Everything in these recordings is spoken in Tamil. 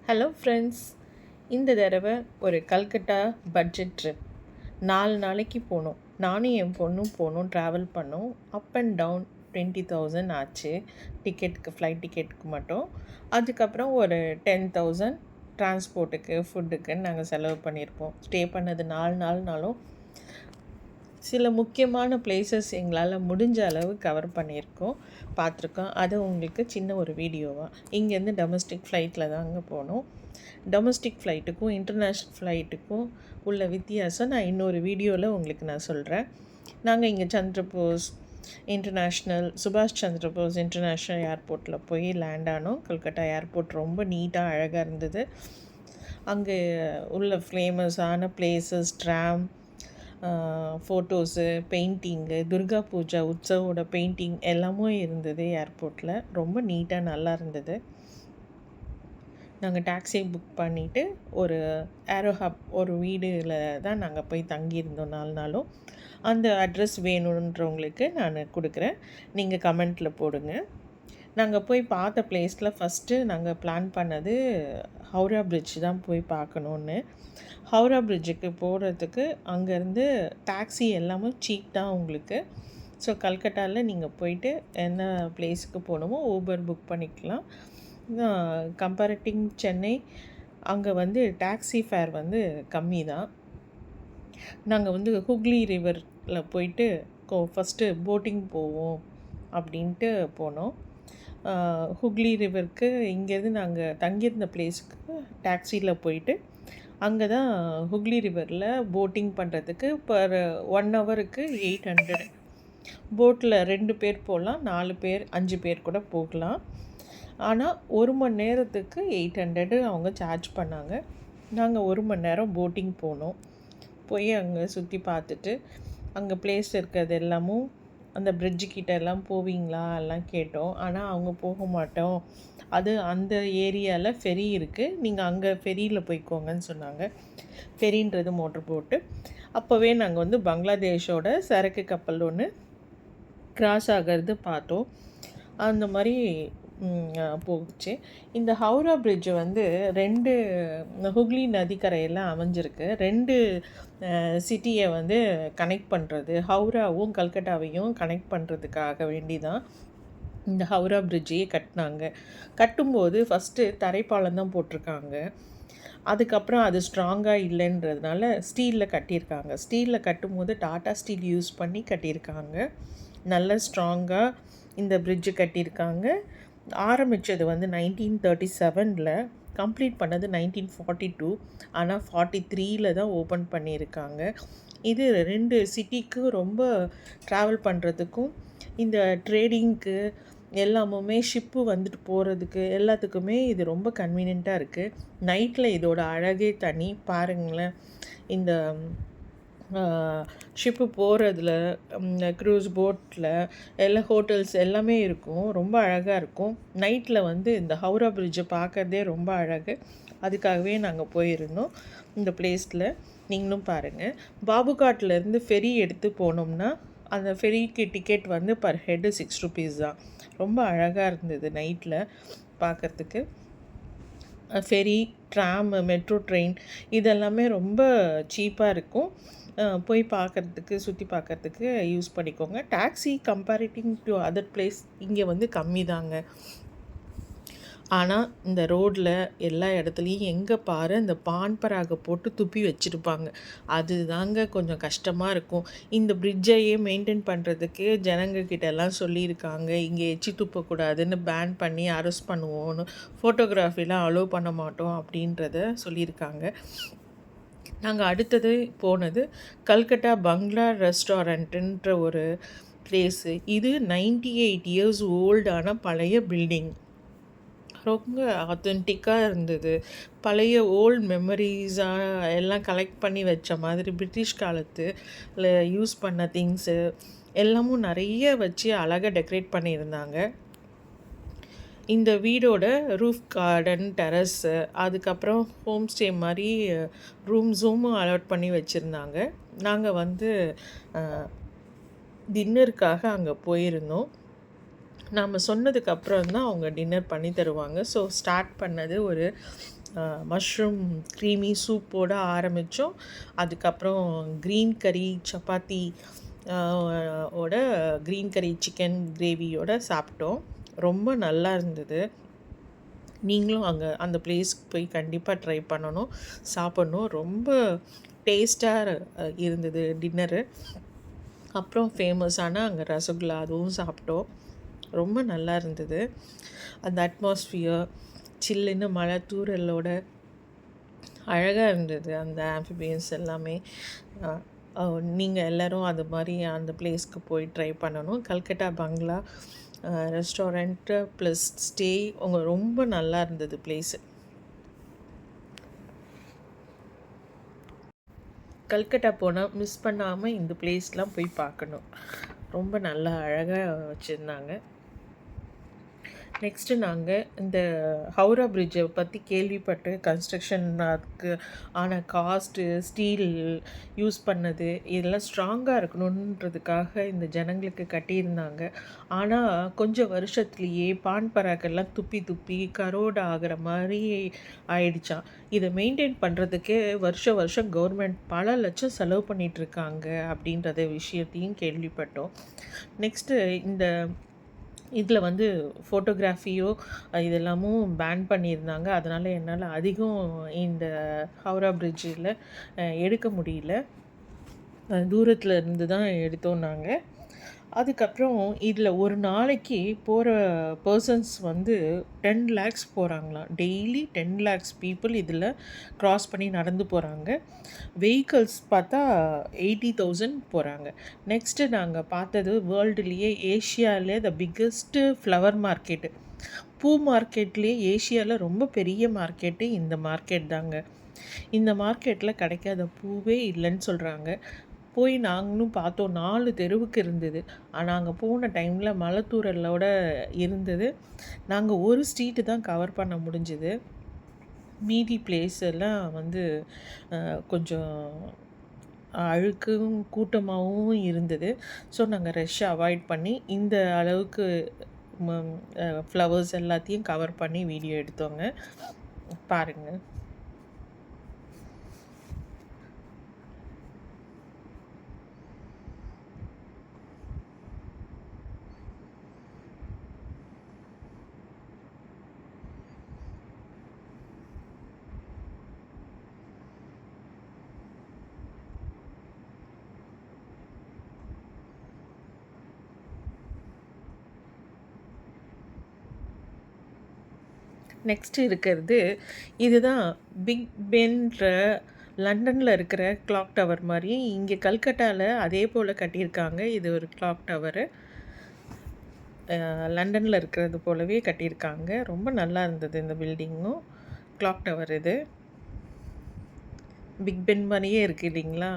ஹலோ ஃப்ரெண்ட்ஸ், இந்த தடவை ஒரு கல்கட்டா பட்ஜெட் ட்ரிப் 4 நாளைக்கு போனோம். நானும் என் பொண்ணும் போனோம், ட்ராவல் பண்ணோம். அப் அண்ட் டவுன் 20,000 ஆச்சு டிக்கெட்டுக்கு, ஃப்ளைட் டிக்கெட்டுக்கு மட்டும். அதுக்கப்புறம் ஒரு 10,000 டிரான்ஸ்போர்ட்டுக்கு, ஃபுட்டுக்குன்னு நாங்கள் செலவு பண்ணியிருப்போம். ஸ்டே பண்ணது 4 நாள்னாலும் சில முக்கியமான பிளேசஸ் எங்களால் முடிஞ்ச அளவு கவர் பண்ணியிருக்கோம், பார்த்துருக்கோம். அது உங்களுக்கு சின்ன ஒரு வீடியோவாக. இங்கேருந்து டொமஸ்டிக் ஃப்ளைட்டில் தாங்க போனோம். டொமஸ்டிக் ஃப்ளைட்டுக்கும் இன்டர்நேஷ்னல் ஃப்ளைட்டுக்கும் உள்ள வித்தியாசம் நான் இன்னொரு வீடியோவில் உங்களுக்கு நான் சொல்கிறேன். நாங்கள் இங்கே சந்திரபோஸ் இன்டர்நேஷ்னல், சுபாஷ் சந்திரபோஸ் இன்டர்நேஷ்னல் ஏர்போர்ட்டில் போய் லேண்ட் ஆனோம். கல்கட்டா ஏர்போர்ட் ரொம்ப நீட்டாக அழகாக இருந்தது. அங்கே உள்ள ஃபேமஸான places, tram, photos, painting, Durga Puja உற்சவோட பெயிண்டிங் எல்லாமும் இருந்தது ஏர்போர்ட்டில். ரொம்ப நீட்டாக நல்லா இருந்தது. நாங்கள் டாக்ஸி புக் பண்ணிவிட்டு ஒரு ஏரோ ஹப் ஒரு வீடில் தான் நாங்கள் போய் தங்கியிருந்தோம் 4 நாளும். அந்த அட்ரஸ் வேணுன்றவங்களுக்கு நான் கொடுக்குறேன், நீங்கள் கமெண்ட்டில் போடுங்க. நாங்கள் போய் பார்த்த பிளேஸில் ஃபஸ்ட்டு நாங்கள் பிளான் பண்ணது ஹவுரா பிரிட்ஜ் தான் போய் பார்க்கணுன்னு. ஹவுரா பிரிட்ஜுக்கு போகிறதுக்கு அங்கேருந்து டாக்ஸி எல்லாமே சீப் தான் உங்களுக்கு. ஸோ கல்கட்டாவில் நீங்கள் போயிட்டு என்ன பிளேஸுக்கு போகணுமோ ஊபர் புக் பண்ணிக்கலாம். கம்பேரிட்டிங் சென்னை, அங்கே வந்து டாக்ஸி ஃபேர் வந்து கம்மி தான். நாங்கள் வந்து ஹுக்லி ரிவரில் போயிட்டு ஃபஸ்ட்டு போட்டிங் போவோம் அப்படின்ட்டு போனோம். ஹுக்லி ரிவருக்கு இங்கேருந்து நாங்கள் தங்கியிருந்த பிளேஸுக்கு டாக்ஸியில் போயிட்டு அங்கே தான் ஹுக்லி ரிவரில் போட்டிங் பண்ணுறதுக்கு பர் 1 ஹவருக்கு 800. போட்டில் 2 பேர் போகலாம், 4 பேர் 5 பேர் கூட போகலாம். ஆனால் 1 மணி நேரத்துக்கு 800 அவங்க சார்ஜ் பண்ணாங்க. நாங்கள் 1 மணி நேரம் போட்டிங் போனோம். போய் அங்கே சுற்றி பார்த்துட்டு அங்கே பிளேஸ் இருக்கிறது எல்லாமும் அந்த பிரிட்ஜு கிட்ட எல்லாம் போவீங்களா எல்லாம் கேட்டோம். ஆனால் அவங்க போக மாட்டோம், அது அந்த ஏரியாவில் ஃபெரி இருக்குது, நீங்கள் அங்கே ஃபெரியில் போய்க்கோங்கன்னு சொன்னாங்க. ஃபெரின்றது மோட்ரு போட்டு. அப்போவே நாங்கள் வந்து பங்களாதேஷோட சரக்கு கப்பல் ஒன்று கிராஸ் ஆகிறது பார்த்தோம். அந்த மாதிரி போச்சு. இந்த ஹவுரா பிரிட்ஜு வந்து 2 ஹுக்லி நதிக்கரையெல்லாம் அமைஞ்சிருக்கு. 2 சிட்டியை வந்து கனெக்ட் பண்ணுறது, ஹவுராவும் கல்கட்டாவையும் கனெக்ட் பண்ணுறதுக்காக வேண்டி தான் இந்த ஹவுரா பிரிட்ஜையே கட்டினாங்க. கட்டும்போது ஃபஸ்ட்டு தரைப்பாலம் தான் போட்டிருக்காங்க. அதுக்கப்புறம் அது ஸ்ட்ராங்காக இல்லைன்றதுனால ஸ்டீலில் கட்டியிருக்காங்க. ஸ்டீலில் கட்டும்போது டாட்டா ஸ்டீல் யூஸ் பண்ணி கட்டியிருக்காங்க. நல்ல ஸ்ட்ராங்காக இந்த பிரிட்ஜு கட்டியிருக்காங்க. ஆரம்பித்தது வந்து 1937, கம்ப்ளீட் பண்ணது 1942. ஆனால் 43 தான் ஓப்பன் பண்ணியிருக்காங்க. இது 2 சிட்டிக்கு ரொம்ப ட்ராவல் பண்ணுறதுக்கும் இந்த ட்ரேடிங்க்கு எல்லாமுமே ஷிப்பு வந்துட்டு போகிறதுக்கு எல்லாத்துக்குமே இது ரொம்ப கன்வீனியண்ட்டாக இருக்குது. நைட்டில் இதோட அழகே தனி. பாருங்களேன், இந்த ஷிப்பு போகிறதுல, க்ரூஸ் போட்டில் எல்லாம் ஹோட்டல்ஸ் எல்லாமே இருக்கும். ரொம்ப அழகாக இருக்கும். நைட்டில் வந்து இந்த ஹவுரா பிரிட்ஜை பார்க்குறதே ரொம்ப அழகு. அதுக்காகவே நாங்கள் போயிருந்தோம் இந்த பிளேஸில். நீங்களும் பாருங்கள். பாபுகாட்லேருந்து ஃபெரி எடுத்து போனோம்னா அந்த ஃபெரிக்கு டிக்கெட் வந்து பர் ஹெட்டு 6 rupees தான். ரொம்ப அழகாக இருந்தது நைட்டில் பார்க்குறதுக்கு. ஃபெரி, ட்ராம், மெட்ரோ ட்ரெயின் இதெல்லாமே ரொம்ப சீப்பாக இருக்கும். போய் பார்க்குறதுக்கு, சுற்றி பார்க்குறதுக்கு யூஸ் பண்ணிக்கோங்க. டாக்ஸி கம்பேரிட்டிங் டு அதர் பிளேஸ் இங்கே வந்து கம்மி தாங்க. ஆனால் இந்த ரோட்டில் எல்லா இடத்துலையும் எங்கே பாரு இந்த பான் பராகை போட்டு துப்பி வச்சுருப்பாங்க. அது தாங்க கொஞ்சம் கஷ்டமாக இருக்கும். இந்த பிரிட்ஜையே மெயின்டைன் பண்ணுறதுக்கு ஜனங்கக்கிட்ட எல்லாம் சொல்லியிருக்காங்க, இங்கே எச்சி துப்பக்கூடாதுன்னு பேன் பண்ணி அரெஸ்ட் பண்ணுவோன்னு, ஃபோட்டோகிராஃபிலாம் அலோவ் பண்ண மாட்டோம் அப்படின்றத சொல்லியிருக்காங்க. நாங்கள் அடுத்தது போனது கல்கட்டா பங்களா ரெஸ்டாரண்ட்டுன்ற ஒரு பிளேஸு. இது 98 years ஓல்டான பழைய பில்டிங். ரொம்ப ஆத்தென்டிக்காக இருந்தது. பழைய ஓல்டு மெமரிஸாக எல்லாம் கலெக்ட் பண்ணி வச்ச மாதிரி பிரிட்டிஷ் காலத்தில் யூஸ் பண்ண திங்ஸு எல்லாமும் நிறைய வச்சு அழகாக டெக்கரேட் பண்ணியிருந்தாங்க. இந்த வீடோட ரூஃப் கார்டன், டெரஸ்ஸு, அதுக்கப்புறம் ஹோம் ஸ்டே மாதிரி ரூம்ஸும் அலாட் பண்ணி வச்சுருந்தாங்க. நாங்கள் வந்து டின்னருக்காக அங்கே போயிருந்தோம். நாம் சொன்னதுக்கப்புறம் தான் அவங்க டின்னர் பண்ணி தருவாங்க. ஸோ ஸ்டார்ட் பண்ணது ஒரு மஷ்ரூம் க்ரீமி சூப்போடு ஆரம்பித்தோம். அதுக்கப்புறம் க்ரீன் கறி சப்பாத்தி ஓட க்ரீன் கறி சிக்கன் கிரேவியோடு சாப்பிட்டோம். ரொம்ப நல்லா இருந்தது. நீங்களும் அங்கே அந்த பிளேஸ்க்கு போய் கண்டிப்பாக ட்ரை பண்ணணும், சாப்பிட்ணும். ரொம்ப டேஸ்ட்டாக இருந்தது டின்னரு. அப்புறம் ஃபேமஸான அங்கே ரசகுல்லா அதுவும் சாப்பிட்டோம். ரொம்ப நல்லா இருந்தது. அந்த அட்மாஸ்ஃபியர் சில்லுன்னு மழை தூறலோட அழகாக இருந்தது. அந்த ஆம்பிபியன்ஸ் எல்லாமே. நீங்கள் எல்லோரும் அது மாதிரி அந்த பிளேஸ்க்கு போய் ட்ரை பண்ணணும். கல்கட்டா பங்களா ரெஸ்டாரண்ட்டு ப்ளஸ் ஸ்டே ரொம்ப நல்லா இருந்தது பிளேஸு. கல்கட்டா போனால் மிஸ் பண்ணாமல் இந்த பிளேஸ்லாம் போய் பார்க்கணும். ரொம்ப நல்லா அழகாக வச்சுருந்தாங்க. நெக்ஸ்ட்டு நாங்கள் இந்த ஹவுரா பிரிட்ஜை பற்றி கேள்விப்பட்டு கன்ஸ்ட்ரக்ஷனுக்கு ஆன காஸ்ட்டு, ஸ்டீல் யூஸ் பண்ணது இதெல்லாம் ஸ்ட்ராங்காக இருக்கணுன்றதுக்காக இந்த ஜனங்களுக்கு கட்டியிருந்தாங்க. ஆனால் கொஞ்சம் வருஷத்துலேயே பான் பராக்கெல்லாம் துப்பி துப்பி கரோடு ஆகிற மாதிரி ஆயிடுச்சான். இதை மெயின்டைன் பண்ணுறதுக்கே வருஷம் கவர்மெண்ட் பல லட்சம் செலவு பண்ணிகிட்ருக்காங்க அப்படின்றத விஷயத்தையும் கேள்விப்பட்டோம். நெக்ஸ்ட்டு இந்த இதில் வந்து ஃபோட்டோகிராஃபியோ இதெல்லாமும் பேன் பண்ணியிருந்தாங்க. அதனால் என்னால் அதிகம் இந்த ஹவுரா பிரிட்ஜில் எடுக்க முடியல. தூரத்தில் இருந்து தான் எடுத்தோம் நாங்கள். அதுக்கப்புறம் இதில் ஒரு நாளைக்கு போகிற பர்சன்ஸ் வந்து 10 lakhs போகிறாங்களாம். டெய்லி 10 lakhs பீப்புள் இதில் க்ராஸ் பண்ணி நடந்து போகிறாங்க. வெஹிக்கல்ஸ் பார்த்தா 80,000 போகிறாங்க. நெக்ஸ்ட்டு நாங்கள் பார்த்தது வேர்ல்டுலேயே ஏஷியாவிலே பிக்கெஸ்ட்டு ஃப்ளவர் மார்க்கெட்டு. பூ மார்க்கெட்லேயே ஏஷியாவில் ரொம்ப பெரிய மார்க்கெட்டு இந்த மார்க்கெட் தாங்க. இந்த மார்க்கெட்டில் கிடைக்காத பூவே இல்லைன்னு சொல்கிறாங்க. போய் நாங்களும் பார்த்தோம். 4 தெருவுக்கு இருந்தது. நாங்கள் போன டைமில் மழை தூறலோட இருந்தது. நாங்கள் ஒரு ஸ்ட்ரீட்டு தான் கவர் பண்ண முடிஞ்சுது. மீதி பிளேஸ் எல்லாம் வந்து கொஞ்சம் அழுக்கும் கூட்டமாகவும் இருந்தது. ஸோ நாங்கள் ரஷ்ஷை அவாய்ட் பண்ணி இந்த அளவுக்கு ஃப்ளவர்ஸ் எல்லாத்தையும் கவர் பண்ணி வீடியோ எடுத்தோங்க. பாருங்கள். நெக்ஸ்ட்டு இருக்கிறது இதுதான் பிக் பென்ற லண்டனில் இருக்கிற கிளாக் டவர் மாதிரி இங்கே கல்கட்டாவில் அதே போல் கட்டியிருக்காங்க. இது ஒரு கிளாக் டவரு. லண்டனில் இருக்கிறது போலவே கட்டியிருக்காங்க. ரொம்ப நல்லா இருந்தது இந்த பில்டிங்கும். கிளாக் டவர் இது பிக் பென் மாதிரியே இருக்குது இல்லைங்களா?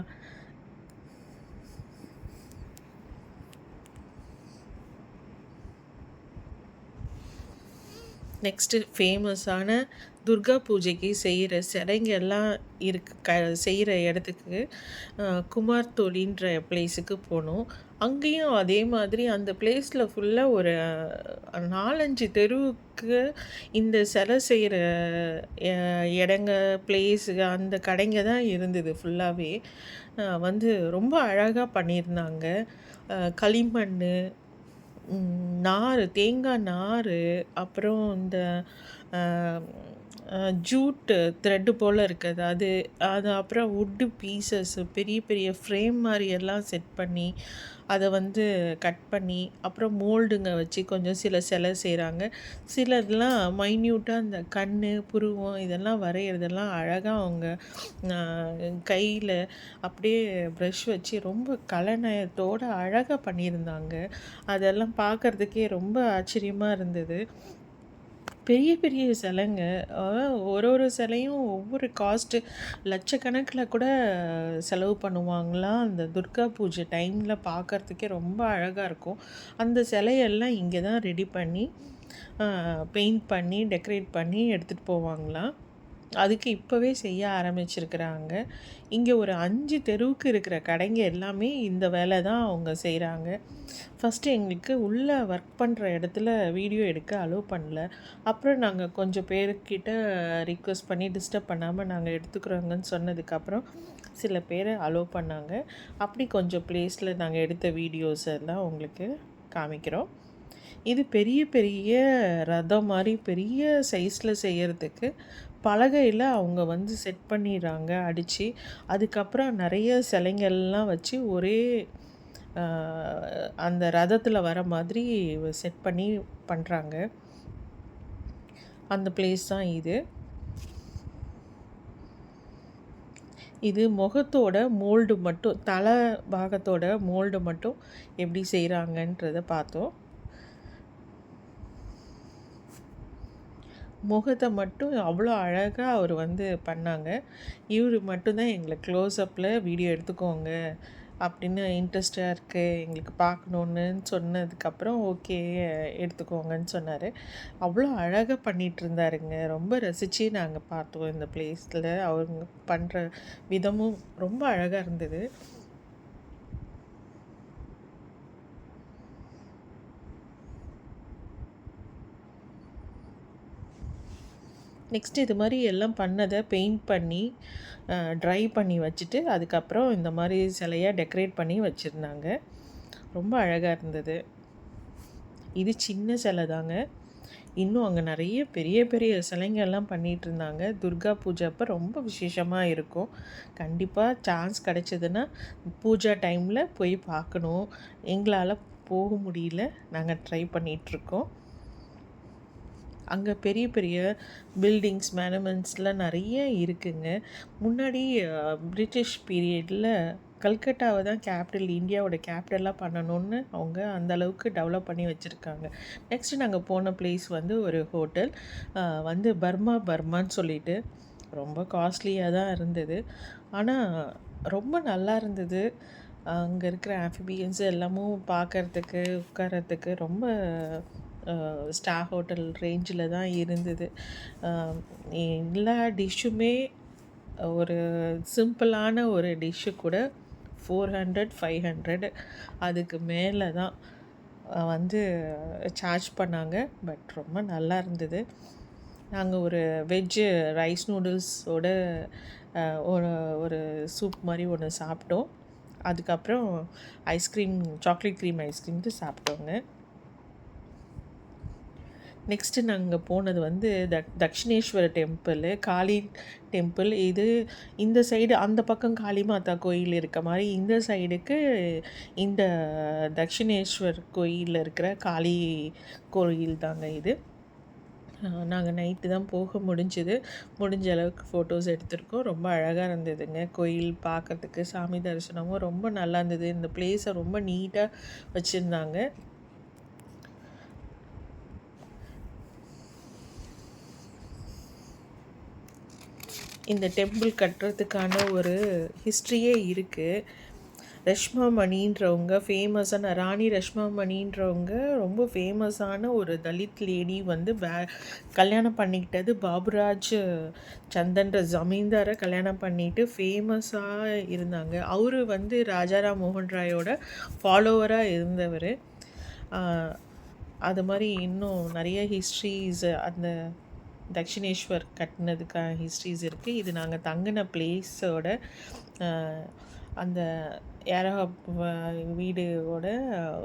நெக்ஸ்ட்டு ஃபேமஸான துர்கா பூஜைக்கு செய்கிற சிலைங்கெல்லாம் செய்கிற இடத்துக்கு குமார்தோலின்ற பிளேஸுக்கு போனோம். அங்கேயும் அதே மாதிரி அந்த பிளேஸில் ஃபுல்லாக ஒரு 4-5 தெருவுக்கு இந்த சிலை செய்கிற இடங்க பிளேஸு அந்த கடைங்க தான் இருந்தது ஃபுல்லாகவே. வந்து ரொம்ப அழகாக பண்ணியிருந்தாங்க. களிமண், நார், தேங்காய் நார், அப்புறம் இந்த ஜூட்டு த்ரெட்டு போல் இருக்குது அது அது அப்புறம் வுட்டு பீசஸ்ஸு பெரிய பெரிய ஃப்ரேம் மாதிரி எல்லாம் செட் பண்ணி அதை வந்து கட் பண்ணி அப்புறம் மோல்டுங்க வச்சு கொஞ்சம் சிலை செய்கிறாங்க. சிலதெல்லாம் மைன்யூட்டாக அந்த கண், புருவம் இதெல்லாம் வரைகிறதெல்லாம் அழகாக அவங்க கையில் அப்படியே ப்ரஷ் வச்சு ரொம்ப கலைநயத்தோடு அழகாக பண்ணியிருந்தாங்க. அதெல்லாம் பார்க்குறதுக்கே ரொம்ப ஆச்சரியமாக இருந்தது. பெரிய பெரிய சிலைங்க. ஒரு சிலையும் ஒவ்வொரு காஸ்ட்டு லட்சக்கணக்கில் கூட செலவு பண்ணுவாங்களாம். அந்த துர்கா பூஜை டைமில் பார்க்குறதுக்கே ரொம்ப அழகாக இருக்கும். அந்த சிலையெல்லாம் இங்கே தான் ரெடி பண்ணி பெயிண்ட் பண்ணி டெக்கரேட் பண்ணி எடுத்துகிட்டு போவாங்களாம். அதுக்கு இப்போவே செய்ய ஆரம்பிச்சிருக்கிறாங்க. இங்கே ஒரு 5 தெருவுக்கு இருக்கிற கடைங்க எல்லாமே இந்த வேலை தான் அவங்க செய்கிறாங்க. ஃபஸ்ட்டு எங்களுக்கு உள்ளே ஒர்க் பண்ணுற இடத்துல வீடியோ எடுக்க அலோவ் பண்ணல. அப்புறம் நாங்கள் கொஞ்சம் பேருக்கிட்ட ரிக்வெஸ்ட் பண்ணி டிஸ்டர்ப் பண்ணாமல் நாங்கள் எடுத்துக்கிறோங்கன்னு சொன்னதுக்கப்புறம் சில பேரை அலோவ் பண்ணாங்க. அப்படி கொஞ்சம் ப்ளேஸில் நாங்கள் எடுத்த வீடியோஸ் எல்லாம் உங்களுக்கு காமிக்கிறோம். இது பெரிய பெரிய ரதம் மாதிரி பெரிய சைஸில் செய்கிறதுக்கு பலகையில் அவங்க வந்து செட் பண்ணிடுறாங்க அடித்து. அதுக்கப்புறம் நிறைய சிலைங்கள்லாம் வச்சு ஒரே அந்த ரதத்தில் வர மாதிரி செட் பண்ணி பண்ணுறாங்க. அந்த பிளேஸ் தான் இது. இது முகத்தோட மோல்டு மட்டும், தலை பாகத்தோட மோல்டு மட்டும் எப்படி செய்கிறாங்கன்றத பார்த்தோம். முகத்தை மட்டும் அவ்வளோ அழகாக அவர் வந்து பண்ணாங்க. இவர் மட்டும்தான் எங்களை க்ளோஸ்அப்பில் வீடியோ எடுத்துக்கோங்க அப்படின்னு இன்ட்ரெஸ்டாக இருக்குது எங்களுக்கு பார்க்கணுன்னு சொன்னதுக்கப்புறம் ஓகே எடுத்துக்கோங்கன்னு சொன்னார். அவ்வளோ அழகாக பண்ணிகிட்ருந்தாருங்க. ரொம்ப ரசித்து நாங்கள் பார்த்தோம் இந்த பிளேஸில். அவங்க பண்ணுற விதமும் ரொம்ப அழகாக இருந்தது. நெக்ஸ்ட் இது மாதிரி எல்லாம் பண்ணதை பெயிண்ட் பண்ணி ட்ரை பண்ணி வச்சுட்டு அதுக்கப்புறம் இந்த மாதிரி சிலையாக டெக்கரேட் பண்ணி வச்சுருந்தாங்க. ரொம்ப அழகாக இருந்தது. இது சின்ன சிலை தாங்க. இன்னும் அங்கே நிறைய பெரிய பெரிய சிலைங்கள்லாம் பண்ணிகிட்டு இருந்தாங்க. துர்கா பூஜை அப்போ ரொம்ப விசேஷமாக இருக்கும். கண்டிப்பாக சான்ஸ் கிடச்சிதுன்னா பூஜா டைமில் போய் பார்க்கணும். எங்களால் போக முடியல, நாங்கள் ட்ரை பண்ணிகிட்ருக்கோம். அங்கே பெரிய பெரிய பில்டிங்ஸ் மேனமெண்ட்ஸ்லாம் நிறைய இருக்குங்க. முன்னாடி பிரிட்டிஷ் பீரியடில் கல்கட்டாவை தான் கேபிட்டல், இந்தியாவோட கேபிட்டலாக பண்ணணும்னு அவங்க அந்தளவுக்கு டெவலப் பண்ணி வச்சுருக்காங்க. நெக்ஸ்ட்டு நாங்கள் போன பிளேஸ் வந்து ஒரு ஹோட்டல் வந்து பர்மான்னு சொல்லிட்டு ரொம்ப காஸ்ட்லியாக தான் இருந்தது. ஆனால் ரொம்ப நல்லா இருந்தது. அங்கே இருக்கிற ஆம்பியன்ஸ் எல்லாமும் பார்க்குறதுக்கு உட்காரத்துக்கு ரொம்ப ஸ்டார் ஹோட்டல் ரேஞ்சில் தான் இருந்தது. எல்லா டிஷ்ஷுமே ஒரு சிம்பிளான ஒரு டிஷ்ஷு கூட 400 500 அதுக்கு மேலே தான் வந்து சார்ஜ் பண்ணாங்க. பட் ரொம்ப நல்லா இருந்தது. நாங்கள் ஒரு வெஜ்ஜு ரைஸ் நூடுல்ஸோட ஒரு ஒரு சூப் மாதிரி ஒன்று சாப்பிட்டோம். அதுக்கப்புறம் ஐஸ்கிரீம், சாக்லேட் க்ரீம் ஐஸ்கிரீம்ட்டு சாப்பிட்டோங்க. நெக்ஸ்ட்டு நாங்கள் போனது வந்து தக்ஷிணேஸ்வர டெம்பிள், காளி டெம்பிள். இது இந்த சைடு அந்த பக்கம் காளி மாதா கோயில் இருக்க மாதிரி, இந்த சைடுக்கு இந்த தக்ஷிணேஸ்வர் கோயிலில் இருக்கிற காளி கோயில் தாங்க இது. நாங்கள் நைட்டு தான் போக முடிஞ்சுது. முடிஞ்ச அளவுக்கு ஃபோட்டோஸ் எடுத்திருக்கோம். ரொம்ப அழகாக இருந்ததுங்க. கோயில் பார்க்குறதுக்கு, சாமி தரிசனமும் ரொம்ப நல்லா இருந்தது. இந்த பிளேஸை ரொம்ப நீட்டாக வச்சுருந்தாங்க. இந்த டெம்பிள் கட்டுறதுக்கான ஒரு ஹிஸ்ட்ரியே இருக்குது. ரஷ்மாமணின்றவங்க ஃபேமஸான ராணி ரஷ்மாமணின்றவங்க ரொம்ப ஃபேமஸான ஒரு தலித் லேடி வந்து கல்யாணம் பண்ணிக்கிட்டது பாபுராஜ் சந்தன்ற ஜமீன்தாரை கல்யாணம் பண்ணிட்டு ஃபேமஸாக இருந்தாங்க. அவர் வந்து ராஜாராம் மோகன் ராயோட ஃபாலோவராக இருந்தவர். அது மாதிரி இன்னும் நிறைய ஹிஸ்ட்ரிஸ் அந்த தக்ஷிணேஸ்வர் கட்டினதுக்கான ஹிஸ்ட்ரிஸ் இருக்குது. இது நாங்கள் தங்கின பிளேஸோட அந்த ஏரோஹப் வீடோட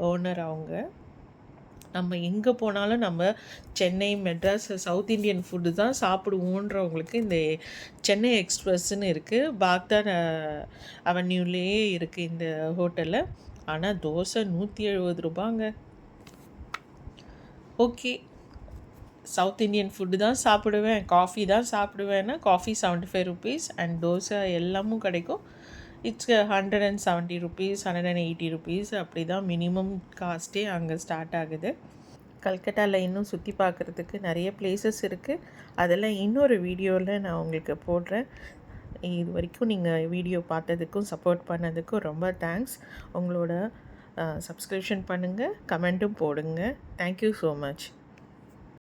ஓனர் அவங்க. நம்ம எங்கே போனாலும் நம்ம Chennai, Madras, south Indian food தான் சாப்பிடுவோன்றவங்களுக்கு இந்த சென்னை எக்ஸ்பிரஸ்ன்னு இருக்குது. பாக்தார் அவென்யூலேயே இருக்குது இந்த ஹோட்டலில். ஆனால் தோசை 170 ரூபாங்க. ஓகே, சவுத் இண்டியன் ஃபுட்டு தான் சாப்பிடுவேன், காஃபி தான் சாப்பிடுவேன்னா காஃபி 75 ருபீஸ் அண்ட் தோசை எல்லாமும் கிடைக்கும். இட்ஸ் 170 ருபீஸ், 180 ருபீஸ் அப்படி தான் மினிமம் காஸ்ட்டே அங்கே ஸ்டார்ட் ஆகுது. கல்கட்டாவில் இன்னும் சுற்றி பார்க்குறதுக்கு நிறைய பிளேசஸ் இருக்குது. அதெல்லாம் இன்னொரு வீடியோவில் நான் உங்களுக்கு போடுறேன். இது வரைக்கும் நீங்கள் வீடியோ பார்த்ததுக்கும் சப்போர்ட் பண்ணதுக்கும் ரொம்ப தேங்க்ஸ். உங்களோட சப்ஸ்கிரிப்ஷன் பண்ணுங்கள், கமெண்ட்டும் போடுங்க. Thank you so much.